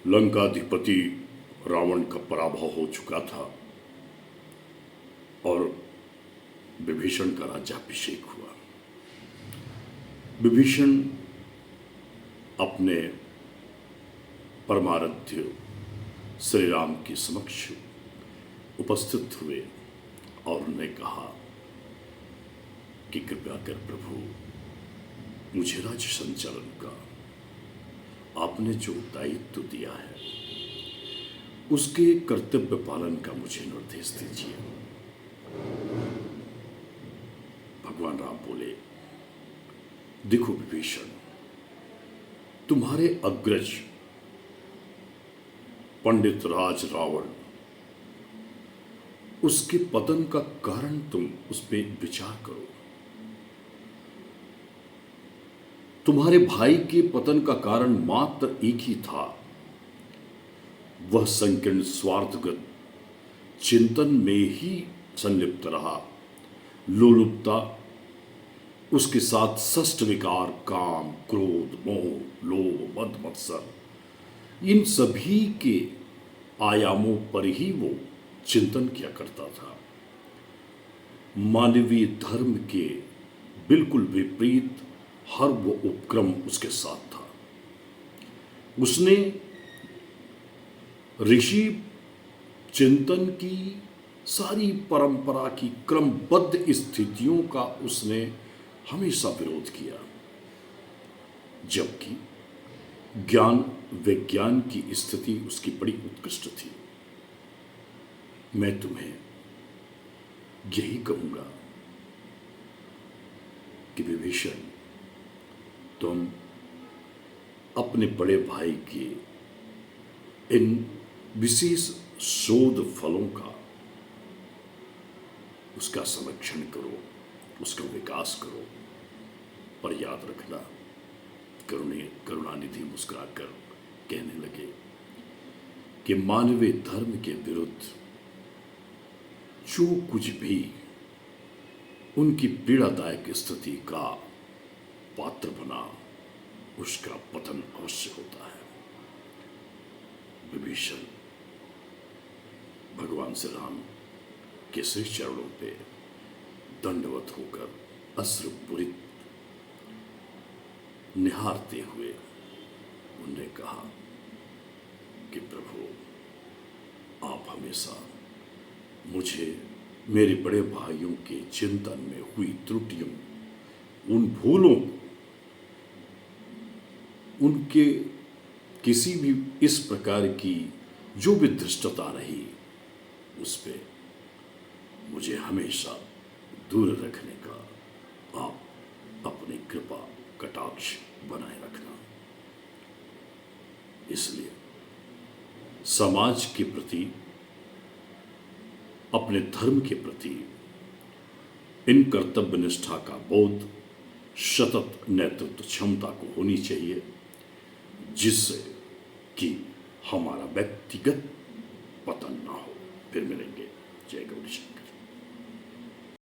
लंकाधिपति रावण का पराभव हो चुका था और विभीषण का राज्याभिषेक हुआ। विभीषण अपने परमाराध्य श्री राम के समक्ष उपस्थित हुए और उन्होंने कहा कि कृपया कर प्रभु, मुझे राज्य संचालन का आपने जो दायित्व दिया है उसके कर्तव्य पालन का मुझे निर्देश दीजिए। भगवान राम बोले, देखो विभीषण, तुम्हारे अग्रज पंडित राज रावण, उसके पतन का कारण तुम उस पर विचार करो। तुम्हारे भाई के पतन का कारण मात्र एक ही था, वह संकीर्ण स्वार्थगत चिंतन में ही संलिप्त रहा। लोलुपता, उसके साथ षष्ठ विकार, काम, क्रोध, मोह, लोभ, मद, मत्सर, इन सभी के आयामों पर ही वो चिंतन किया करता था। मानवीय धर्म के बिल्कुल विपरीत हर वो उपक्रम उसके साथ था। उसने ऋषि चिंतन की सारी परंपरा की क्रमबद्ध स्थितियों का उसने हमेशा विरोध किया, जबकि ज्ञान विज्ञान की स्थिति उसकी बड़ी उत्कृष्ट थी। मैं तुम्हें यही कहूंगा कि विभीषण, तुम अपने बड़े भाई के इन विशेष शोध फलों का उसका संरक्षण करो, उसका विकास करो। पर याद रखना, करुणानिधि मुस्कुराकर कहने लगे कि मानवीय धर्म के विरुद्ध जो कुछ भी उनकी पीड़ादायक स्थिति का पात्र बना, उसका पतन अवश्य होता है। विभीषण भगवान श्री राम के श्री चरणों पे दंडवत होकर अश्रुपूरित निहारते हुए उन्होंने कहा कि प्रभु, आप हमेशा मुझे मेरे बड़े भाइयों के चिंतन में हुई त्रुटियों, उन भूलों, उनके किसी भी इस प्रकार की जो भी धृष्टता रही, उस पे मुझे हमेशा दूर रखने का आप अपनी कृपा कटाक्ष बनाए रखना। इसलिए समाज के प्रति, अपने धर्म के प्रति इन कर्तव्य निष्ठा का बोध, सतत नेतृत्व क्षमता को होनी चाहिए, जिससे कि हमारा व्यक्तिगत पतन ना हो। फिर मिलेंगे। जय गौरी।